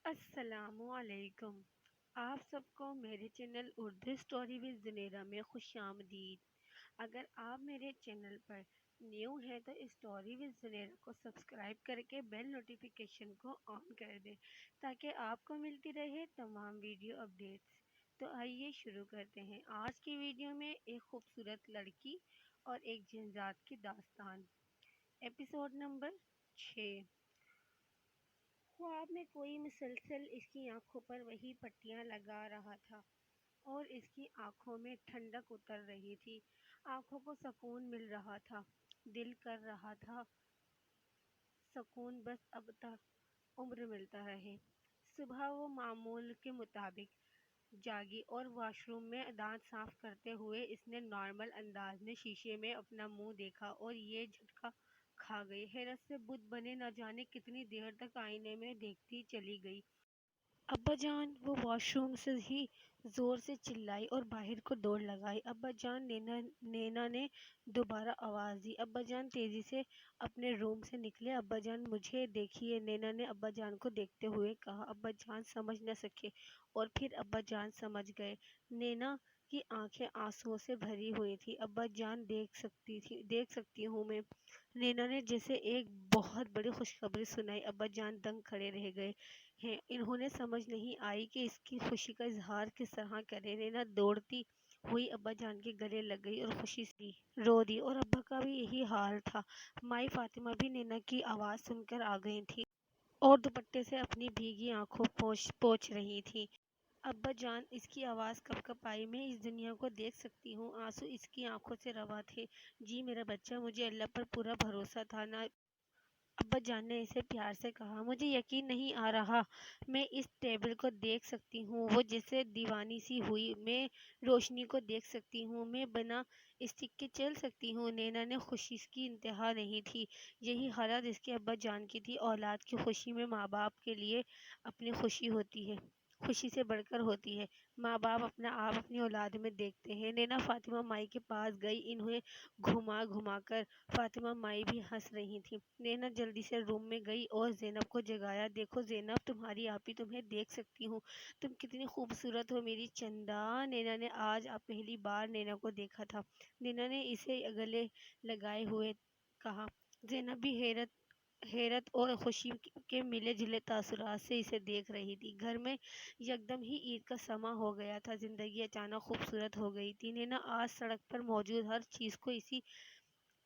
السلام علیکم۔ آپ سب کو میرے چینل اردو اسٹوری وز زنیرہ میں خوش آمدید۔ اگر آپ میرے چینل پر نیو ہیں تو اسٹوری وز زنیرہ کو سبسکرائب کر کے بیل نوٹیفیکیشن کو آن کر دیں تاکہ آپ کو ملتی رہے تمام ویڈیو اپڈیٹس۔ تو آئیے شروع کرتے ہیں۔ آج کی ویڈیو میں ایک خوبصورت لڑکی اور ایک جنات کی داستان، ایپیسوڈ نمبر 6۔ خواب میں کوئی مسلسل اس کی آنکھوں پر وہی پٹیاں لگا رہا تھا اور اس کی آنکھوں میں ٹھنڈک اتر رہی تھی۔ آنکھوں کو سکون مل رہا تھا، دل کر رہا تھا سکون بس اب تک عمر ملتا رہے۔ صبح وہ معمول کے مطابق جاگی اور واش روم میں دانت صاف کرتے ہوئے اس نے نارمل انداز میں شیشے میں اپنا منہ دیکھا اور یہ جھٹکا کھا گئی۔ حیرت سے بت بنے نہ جانے کتنی دیر تک آئینے میں دیکھتی چلی گئی۔ ابا جان! وہ واش روم سے ہی زور سے چلائی اور باہر کو دوڑ لگائی۔ ابا جان! نینا نے دوبارہ آواز دی۔ ابا جان تیزی سے اپنے روم سے نکلے۔ ابا جان مجھے دیکھیے، نینا نے ابا جان کو دیکھتے ہوئے کہا۔ ابا جان سمجھ نہ سکے اور پھر ابا جان سمجھ گئے۔ نینا کی آنکھیں آنسوؤں سے بھری ہوئی تھی۔ ابا جان دیکھ سکتی ہوں میں؟ نینا نے جیسے ایک بہت بڑی خوشخبری سنائی۔ ابا جان دنگ کھڑے رہ گئے ہیں۔ انہیں سمجھ نہیں آئی کہ اس کی خوشی کا اظہار کس طرح کریں۔ نینا دوڑتی ہوئی ابا جان کے گلے لگ گئی اور خوشی سے رو دی اور ابا کا بھی یہی حال تھا۔ مائی فاطمہ بھی نینا کی آواز سن کر آ گئی تھی اور دوپٹے سے اپنی بھیگی آنکھوں پوچھ رہی تھی۔ ابا جان! اس کی آواز کب کب آئی؟ میں اس دنیا کو دیکھ سکتی ہوں؟ آنسو اس کی آنکھوں سے رواں تھے۔ جی میرا بچہ، مجھے اللہ پر پورا بھروسہ تھا نا، ابا جان نے اسے پیار سے کہا۔ مجھے یقین نہیں آ رہا، میں اس ٹیبل کو دیکھ سکتی ہوں، وہ جیسے دیوانی سی ہوئی۔ میں روشنی کو دیکھ سکتی ہوں، میں بنا اسٹک کے چل سکتی ہوں۔ نینا نے خوشی کی انتہا نہیں تھی۔ یہی حالت اس کے ابا جان کی تھی۔ اولاد کی خوشی میں ماں باپ کے لیے اپنی خوشی ہوتی ہے، خوشی سے بڑھ کر ہوتی ہے۔ ماں باپ اپنا آپ اپنی اولاد میں دیکھتے ہیں۔ نینا فاطمہ مائی کے پاس گئی، انہیں گھما گھما کر۔ فاطمہ مائی بھی ہنس رہی تھی۔ نینا جلدی سے روم میں گئی اور زینب کو جگایا۔ دیکھو زینب، تمہاری آپی تمہیں دیکھ سکتی ہوں، تم کتنی خوبصورت ہو میری چندا۔ نینا نے آج پہلی بار نینا کو دیکھا تھا۔ نینا نے اسے گلے لگائے ہوئے کہا۔ زینب بھی حیرت اور خوشی کے ملے جلے تاثرات سے اسے دیکھ رہی تھی۔ گھر میں یکدم ہی عید کا سماں ہو گیا تھا۔ زندگی اچانک خوبصورت ہو گئی تھی۔ نینا آج سڑک پر موجود ہر چیز کو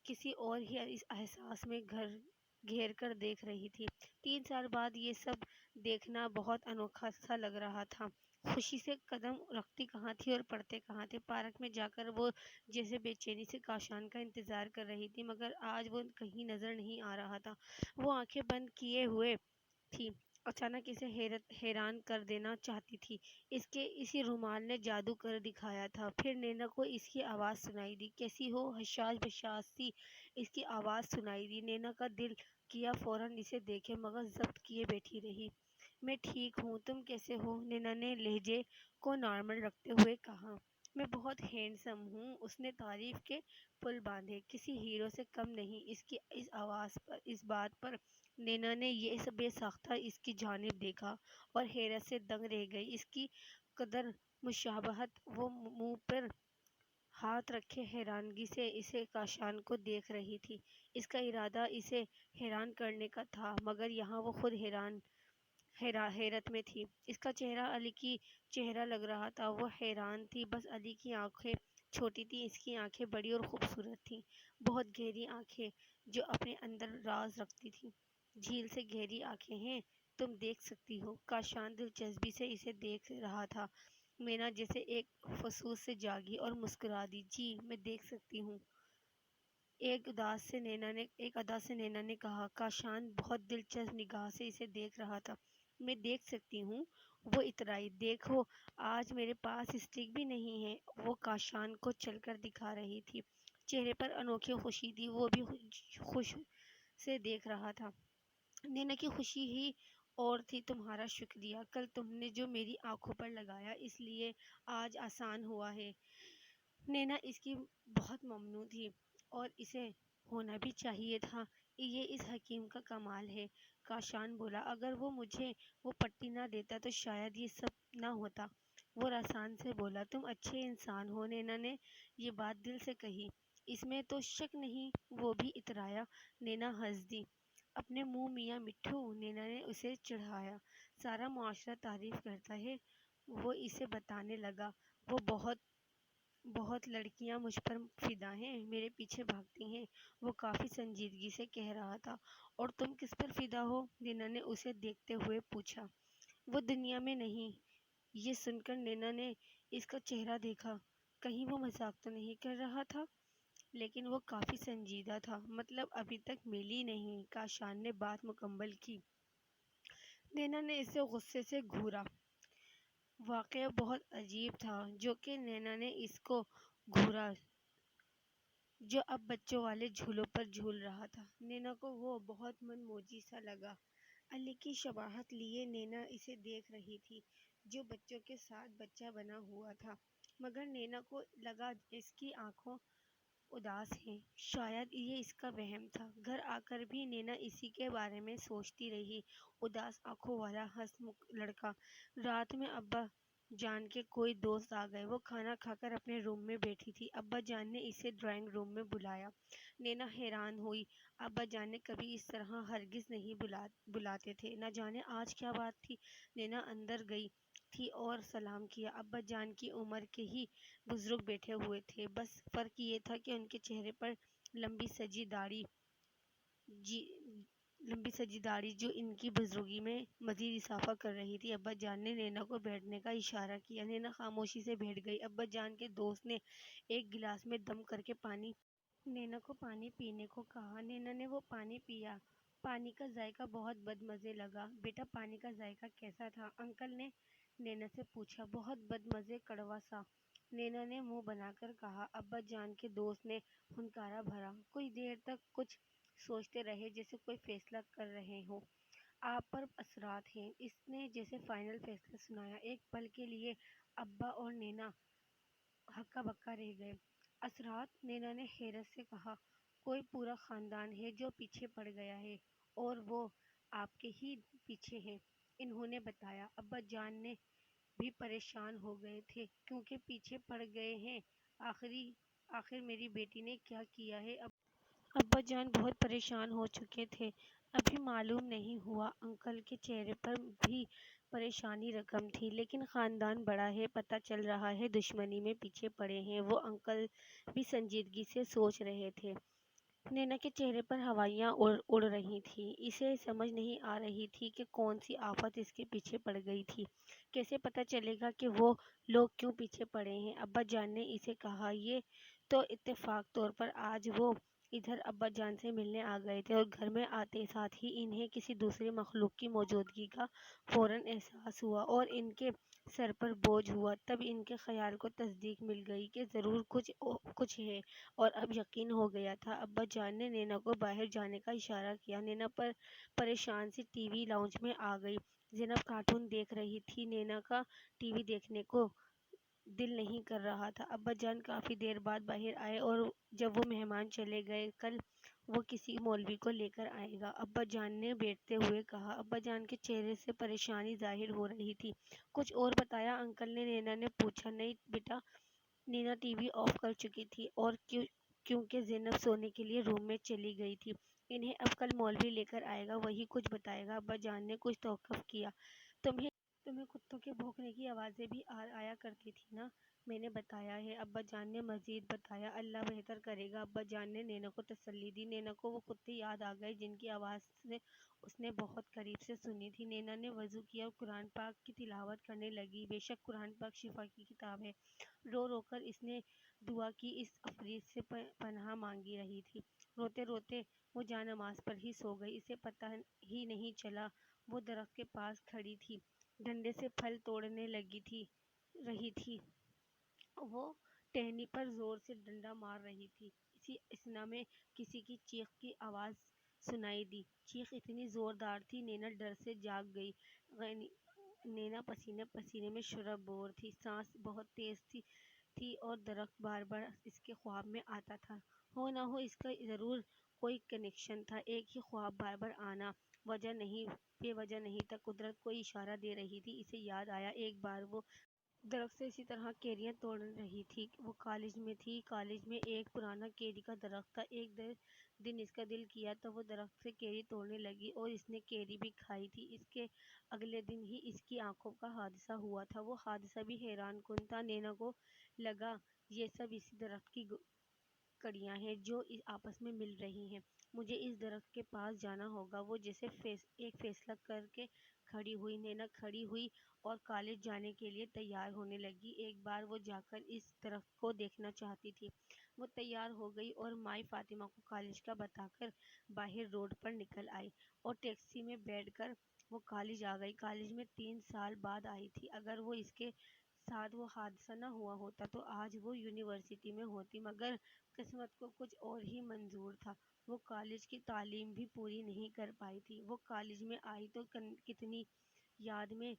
کسی اور ہی احساس میں گھیر کر دیکھ رہی تھی۔ 3 سال بعد یہ سب دیکھنا بہت انوکھا سا لگ رہا تھا۔ خوشی سے قدم رکھتی کہاں تھی اور پڑھتے کہاں تھے؟ پارک میں جا کر وہ جیسے بے چینی سے کاشان کا انتظار کر رہی تھی، مگر آج وہ کہیں نظر نہیں آ رہا تھا۔ وہ آنکھیں بند کیے ہوئے تھی، اچانک اسے حیران کر دینا چاہتی تھی۔ اسی رومال نے جادو کر دکھایا تھا۔ پھر نینا کو اس کی آواز سنائی دی۔ کیسی ہو؟ حشاش بشاش سی اس کی آواز سنائی دی۔ نینا کا دل کیا فوراً اسے دیکھے، مگر ضبط کیے بیٹھی رہی۔ میں ٹھیک ہوں، تم کیسے ہو؟ نینا نے لہجے کو نارمل رکھتے ہوئے کہا۔ میں بہت ہینڈسم ہوں، اس نے تعریف کے پل باندھے۔ کسی ہیرو سے کم نہیں۔ اس کی اس آواز پر، اس بات پر نینا نے یہ بے ساختہ اس کی جانب دیکھا اور حیرت سے دنگ رہ گئی۔ اس کی قدر مشابہت! وہ منہ پر ہاتھ رکھے حیرانگی سے اسے کاشان کو دیکھ رہی تھی۔ اس کا ارادہ اسے حیران کرنے کا تھا، مگر یہاں وہ خود حیرت میں تھی۔ اس کا چہرہ علی کی چہرہ لگ رہا تھا۔ وہ حیران تھی، بس علی کی آنکھیں چھوٹی تھیں، اس کی آنکھیں بڑی اور خوبصورت تھیں، بہت گہری آنکھیں جو اپنے اندر راز رکھتی تھیں۔ جھیل سے گہری آنکھیں ہیں، تم دیکھ سکتی ہو؟ کاشان دلچسپی سے اسے دیکھ رہا تھا۔ نینا جیسے ایک فسوس سے جاگی اور مسکرا دی۔ جی میں دیکھ سکتی ہوں، ایک ادا سے نینا نے کہا۔ کاشان بہت دلچسپ نگاہ سے اسے دیکھ رہا تھا۔ میں دیکھ سکتی ہوں، وہ اترائی۔ دیکھو، آج میرے پاس اسٹک بھی نہیں ہے، وہ کاشان کو چل کر دکھا رہی تھی۔ چہرے پر انوکھی خوشی تھی، وہ بھی خوش سے دیکھ رہا تھا۔ نینا کی خوشی ہی اور تھی۔ تمہارا شکریہ، کل تم نے جو میری آنکھوں پر لگایا، اس لیے آج آسان ہوا ہے۔ نینا اس کی بہت ممنون تھی اور اسے ہونا بھی چاہیے تھا۔ یہ اس حکیم کا کمال ہے۔ کاشان بولا، اگر وہ مجھے وہ پٹی نہ دیتا تو شاید یہ سب نہ ہوتا۔ وہ رسان سے بولا، تم اچھے انسان ہو۔ نینا نے یہ بات دل سے کہی، اس میں تو شک نہیں۔ وہ بھی اترایا۔ نینا ہنس دی۔ اپنے منہ میاں مٹھو، نینا نے اسے چڑھایا، سارا معاشرہ تعریف کرتا ہے۔ وہ اسے بتانے لگا، وہ بہت بہت لڑکیاں مجھ پر فدا ہیں، میرے پیچھے بھاگتی ہیں۔ وہ کافی سنجیدگی سے کہہ رہا تھا۔ اور تم کس پر فدا ہو؟ نینا نے اسے دیکھتے ہوئے پوچھا۔ وہ دنیا میں نہیں۔ یہ سن کر نینا نے اس کا چہرہ دیکھا، کہیں وہ مذاق تو نہیں کر رہا تھا؟ لیکن وہ کافی سنجیدہ تھا۔ مطلب ابھی تک ملی نہیں، کاشان نے بات مکمل کی۔ نینا نے اسے غصے سے گھورا۔ واقعہ بہت عجیب تھا جو کہ نینا نے اس کو گھورا جو اب بچوں والے جھولوں پر جھول رہا تھا۔ نینا کو وہ بہت من موجی سا لگا۔ علی کی شباہت لیے نینا اسے دیکھ رہی تھی جو بچوں کے ساتھ بچہ بنا ہوا تھا، مگر نینا کو لگا اس کی آنکھوں اداس ہیں۔ شاید یہ اس کا وہم تھا۔ گھر آ کر بھی نینا اسی کے بارے میں سوچتی رہی۔ اداس آنکھوں والا ہنس لڑکا۔ رات میں ابا جان کے کوئی دوست آ گئے۔ وہ کھانا کھا کر اپنے روم میں بیٹھی تھی۔ ابا جان نے اسے ڈرائنگ روم میں بلایا۔ نینا حیران ہوئی۔ ابا جان نے کبھی اس طرح ہرگز نہیں بلاتے تھے۔ نہ جانے آج کیا بات تھی۔ نینا اندر گئی تھی اور سلام کیا۔ ابا جان کی عمر کے ہی بزرگ بیٹھے ہوئے تھے، بس فرق یہ تھا کہ ان کے چہرے پر لمبی سجی داڑھی جو ان کی بزرگی میں مزید اضافہ کر رہی تھی۔ ابا جان نے نینا کو بیٹھنے کا اشارہ کیا۔ نینا خاموشی سے بیٹھ گئی۔ ابا جان کے دوست نے ایک گلاس میں دم کر کے نینا کو پانی پینے کو کہا۔ نینا نے وہ پانی پیا۔ پانی کا ذائقہ بہت بدمزے لگا۔ بیٹا پانی کا ذائقہ کیسا تھا؟ انکل نے نینا سے پوچھا۔ بہت بدمزے، کڑوا سا، نینا نے منہ بنا کر کہا۔ ابا جان کے دوست نے ہنکارا بھرا۔ کچھ دیر تک کچھ سوچتے رہے جیسے کوئی فیصلہ کر رہے ہوں۔ آپ پر اثرات ہیں، اس نے جیسے فائنل فیصلہ سنایا۔ ایک پل کے لیے ابا اور نینا ہکا بکا رہ گئے۔ اثرات؟ نینا نے حیرت سے کہا۔ کوئی پورا خاندان ہے جو پیچھے پڑ گیا ہے، اور وہ آپ کے ہی پیچھے ہیں، انہوں نے بتایا۔ ابا جان نے بھی پریشان ہو گئے تھے، کیونکہ پیچھے پڑ گئے ہیں، آخر میری بیٹی نے کیا کیا ہے؟ ابا جان بہت پریشان ہو چکے تھے۔ ابھی معلوم نہیں ہوا۔ انکل کے چہرے پر بھی پریشانی رقم تھی۔ لیکن خاندان بڑا ہے، پتہ چل رہا ہے دشمنی میں پیچھے پڑے ہیں۔ وہ انکل بھی سنجیدگی سے سوچ رہے تھے۔ نینا کے چہرے پر ہوائیاں اڑ رہی تھیں۔ اسے سمجھ نہیں آ رہی تھی کہ کون سی آفت اس کے پیچھے پڑ گئی تھی۔ کیسے پتہ چلے گا کہ وہ لوگ کیوں پیچھے پڑے ہیں؟ ابا جان نے اسے کہا۔ یہ تو اتفاق طور پر آج وہ ادھر ابا جان سے ملنے آ گئے تھے، اور گھر میں آتے ساتھ ہی انہیں کسی دوسرے مخلوق کی موجودگی کا فوراً احساس ہوا اور ان کے سر پر بوجھ ہوا۔ تب ان کے خیال کو تصدیق مل گئی کہ ضرور کچھ ہے، اور اب یقین ہو گیا تھا۔ ابا جان نے نینا کو باہر جانے کا اشارہ کیا۔ نینا پریشان سی ٹی وی لاؤنج میں آ گئی۔ زینب کارٹون دیکھ رہی تھی۔ نینا کا ٹی وی دیکھنے کو دل نہیں کر رہا تھا۔ ابا جان کافی دیر بعد باہر آئے، اور جب وہ مہمان چلے گئے، کل وہ کسی مولوی کو لے کر آئے گا، ابا جان نے بیٹھتے ہوئے کہا۔ ابا جان کے چہرے سے پریشانی ظاہر ہو رہی تھی۔ کچھ اور بتایا انکل نے؟ نینا نے پوچھا۔ نہیں بیٹا، نینا ٹی وی آف کر چکی تھی، اور کیونکہ زینب سونے کے لیے روم میں چلی گئی تھی۔ انہیں اب کل مولوی لے کر آئے گا، وہی کچھ بتائے گا۔ ابا جان نے کچھ توقف کیا۔ تمہیں کتوں کے بھونکنے کی آوازیں بھی آیا کرتی تھی نا؟ میں نے بتایا ہے، ابا جان نے مزید بتایا۔ اللہ بہتر کرے گا، ابا جان نے نینا کو تسلی دی۔ نینا کو وہ کتے یاد آ گئے جن کی آواز اس نے بہت قریب سے سنی تھی۔ نینا نے وضو کیا اور قرآن پاک کی تلاوت کرنے لگی۔ بے شک قرآن پاک شفا کی کتاب ہے۔ رو رو کر اس نے دعا کی، اس عفریت سے پناہ مانگی رہی تھی۔ روتے روتے وہ جا نماز پر ہی سو گئی۔ اسے پتہ ہی نہیں چلا وہ درخت کے پاس کھڑی تھی، ڈنڈے سے پھل توڑنے رہی تھی۔ وہ ٹہنی پر زور سے ڈنڈا مار رہی تھی۔ اسی اثنا میں کسی کی چیخ کی آواز سنائی دی۔ چیخ اتنی زوردار تھی، نینا ڈر سے جاگ گئی۔ نینا پسینے پسینے میں شرابور تھی، سانس بہت تیز تھی، اور درخت بار بار اس کے خواب میں آتا تھا۔ ہو نہ ہو اس کا ضرور کوئی کنیکشن تھا۔ ایک ہی خواب بار بار آنا، بے وجہ نہیں تھا، قدرت کو اشارہ دے رہی تھی۔ اسے یاد آیا ایک بار وہ درخت سے اسی طرح کیریاں توڑ رہی تھی۔ وہ کالج میں تھی، کالج میں ایک پرانا کیری کا درخت تھا۔ ایک دن اس کا دل کیا تو وہ درخت سے کیری توڑنے لگی اور اس نے کیری بھی کھائی تھی۔ اس کے اگلے دن ہی اس کی آنکھوں کا حادثہ ہوا تھا۔ وہ حادثہ بھی حیران کن تھا۔ نینا کو لگا یہ سب اسی درخت کی کڑیاں ہیں جو آپس میں مل رہی ہیں، مجھے اس درخت کے پاس جانا ہوگا۔ وہ جیسے ایک فیصلہ کر کے کھڑی ہوئی۔ نینا کھڑی ہوئی اور کالج جانے کے لیے تیار ہونے لگی۔ ایک بار وہ جا کر اس درخت کو دیکھنا چاہتی تھی۔ وہ تیار ہو گئی اور مائی فاطمہ کو کالج کا بتا کر باہر روڈ پر نکل آئی اور ٹیکسی میں بیٹھ کر وہ کالج آ گئی۔ کالج میں 3 سال بعد آئی تھی۔ اگر وہ اس کے ساتھ وہ حادثہ نہ ہوا ہوتا تو آج وہ یونیورسٹی میں ہوتی، مگر قسمت کو کچھ اور ہی منظور تھا۔ وہ کالج کی تعلیم بھی پوری نہیں کر پائی تھی۔ وہ کالج میں آئی تو کتنی یاد میں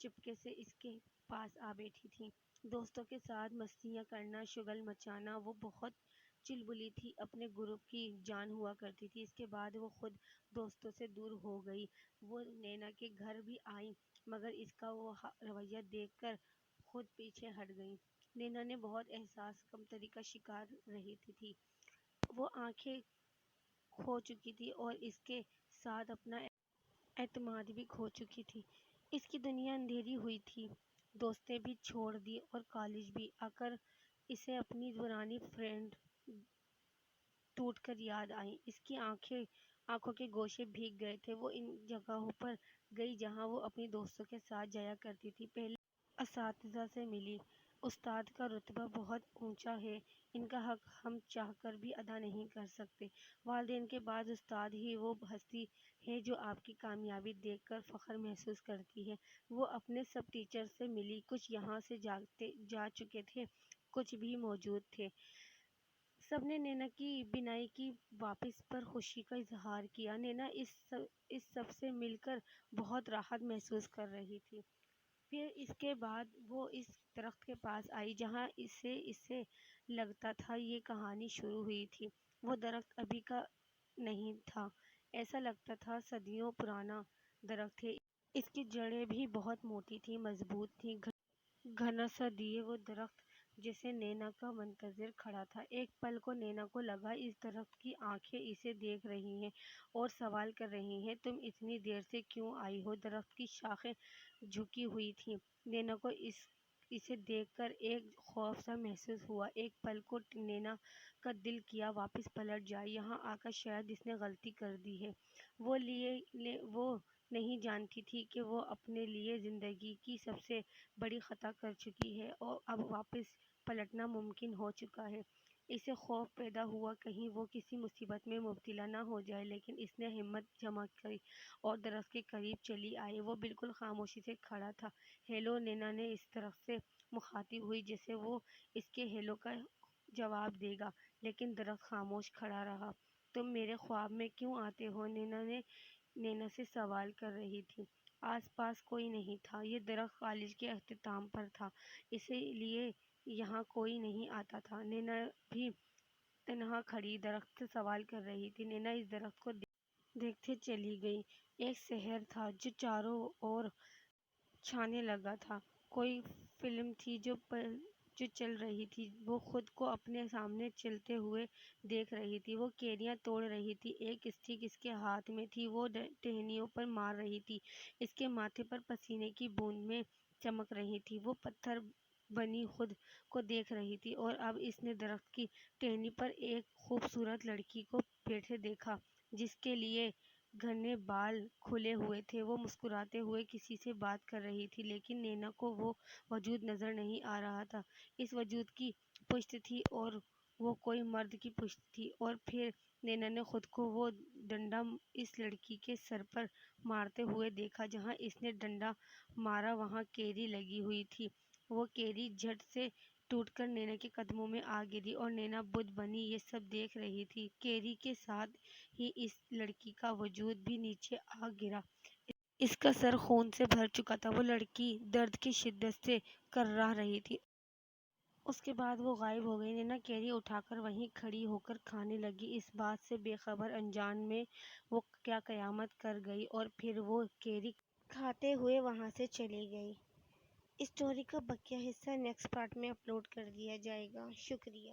چپکے سے اس کے پاس آ بیٹھی تھی، دوستوں کے ساتھ مستیاں کرنا، شغل مچانا۔ وہ بہت چلبلی تھی، اپنے گروپ کی جان ہوا کرتی تھی۔ اس کے بعد وہ خود دوستوں سے دور ہو گئی۔ وہ نینا کے گھر بھی آئی مگر اس کا وہ رویہ دیکھ کر خود پیچھے ہٹ گئی۔ نینا نے بہت احساس کمتری کا شکار رہی تھی۔ وہ آنکھیں کھو چکی تھی اور اس کے ساتھ اپنا اعتماد بھی کھو چکی تھی۔ اس کی دنیا اندھیری ہوئی تھی، دوستیں بھی چھوڑ دی اور کالج بھی۔ آ کر اسے اپنی پرانی فرینڈ ٹوٹ کر یاد آئیں۔ اس کی آنکھوں کے گوشے بھیگ گئے تھے۔ وہ ان جگہوں پر گئی جہاں وہ اپنی دوستوں کے ساتھ جایا کرتی تھی۔ پہلے اساتذہ سے ملی۔ استاد کا رتبہ بہت اونچا ہے، ان کا حق ہم چاہ کر بھی ادا نہیں کر سکتے۔ والدین کے بعد استاد ہی وہ ہستی ہے جو آپ کی کامیابی دیکھ کر فخر محسوس کرتی ہے۔ وہ اپنے سب ٹیچر سے ملی، کچھ یہاں سے جا چکے تھے، کچھ بھی موجود تھے۔ سب نے نینا کی بینائی کی واپسی پر خوشی کا اظہار کیا۔ نینا اس سب سے مل کر بہت راحت محسوس کر رہی تھی۔ پھر اس کے بعد وہ اس درخت کے پاس آئی جہاں اسے لگتا تھا یہ کہانی شروع ہوئی تھی۔ وہ درخت ابھی کا نہیں تھا، ایسا لگتا تھا صدیوں پرانا درخت ہے۔ اس کی جڑیں بھی بہت موٹی تھی، مضبوط تھی۔ گھنا سا دیے وہ درخت جیسے نینا کا منتظر کھڑا تھا۔ ایک پل کو نینا کو لگا اس درخت کی آنکھیں اسے دیکھ رہی ہیں اور سوال کر رہی ہیں، تم اتنی دیر سے کیوں آئی ہو؟ درخت کی شاخیں جھکی ہوئی تھیں۔ نینا کو اسے دیکھ کر ایک خوف سا محسوس ہوا۔ ایک پل کو نینا کا دل کیا واپس پلٹ جائے، یہاں آ کر شاید اس نے غلطی کر دی ہے۔ وہ نہیں جانتی تھی کہ وہ اپنے لیے زندگی کی سب سے بڑی خطا کر چکی ہے اور اب واپس پلٹنا ممکن ہو چکا ہے۔ اسے خوف پیدا ہوا کہیں وہ کسی مصیبت میں مبتلا نہ ہو جائے، لیکن اس نے ہمت جمع کی اور درخت کے قریب چلی آئی۔ وہ بالکل خاموشی سے کھڑا تھا۔ ہیلو، نینا نے اس درخت سے مخاطب ہوئی جیسے وہ اس کے ہیلو کا جواب دے گا، لیکن درخت خاموش کھڑا رہا۔ تم میرے خواب میں کیوں آتے ہو؟ نینا سے سوال کر رہی تھی۔ آس پاس کوئی نہیں تھا، یہ درخت کالج کے اختتام پر تھا، اسی لیے یہاں کوئی نہیں آتا تھا۔ نینا بھی تنہا کھڑی درخت سے سوال کر رہی تھی۔ نینا اس درخت کو دیکھتے چلی گئی۔ ایک شہر تھا جو چاروں اور چھانے لگا تھا، کوئی فلم تھی جو چل رہی تھی۔ وہ خود کو اپنے سامنے چلتے ہوئے دیکھ رہی تھی۔ وہ کیریاں توڑ رہی تھی، ایک اسٹک اس کے ہاتھ میں تھی، وہ ٹہنیوں پر مار رہی تھی، اس کے ماتھے پر پسینے کی بوندیں چمک رہی تھیں۔ وہ پتھر بنی خود کو دیکھ رہی تھی اور اب اس نے درخت کی ٹہنی پر ایک خوبصورت لڑکی کو بیٹھے دیکھا جس کے لیے گھنے بال کھلے ہوئے تھے۔ وہ مسکراتے ہوئے کسی سے بات کر رہی تھی، لیکن نینا کو وہ وجود نظر نہیں آ رہا تھا۔ اس وجود کی پشت تھی اور وہ کوئی مرد کی پشت تھی۔ اور پھر نینا نے خود کو وہ ڈنڈا اس لڑکی کے سر پر مارتے ہوئے دیکھا، جہاں اس نے ڈنڈا مارا وہاں کیری لگی ہوئی تھی۔ وہ کیری جھٹ سے ٹوٹ کر نینا کے قدموں میں آ گری اور نینا بدھ بنی یہ سب دیکھ رہی تھی۔ کیری کے ساتھ ہی اس لڑکی کا وجود بھی نیچے آ گرا۔ اس کا سر خون سے بھر چکا تھا۔ وہ لڑکی درد کی شدت سے کرراہ رہی تھی اس کے بعد وہ غائب ہو گئی۔ نینا کیری اٹھا کر وہیں کھڑی ہو کر کھانے لگی، اس بات سے بے خبر انجان میں وہ کیا قیامت کر گئی، اور پھر وہ کیری کھاتے ہوئے وہاں سے چلی گئی۔ اس اسٹوری کا بقیہ حصہ نیکسٹ پارٹ میں اپلوڈ کر دیا جائے گا۔ شکریہ۔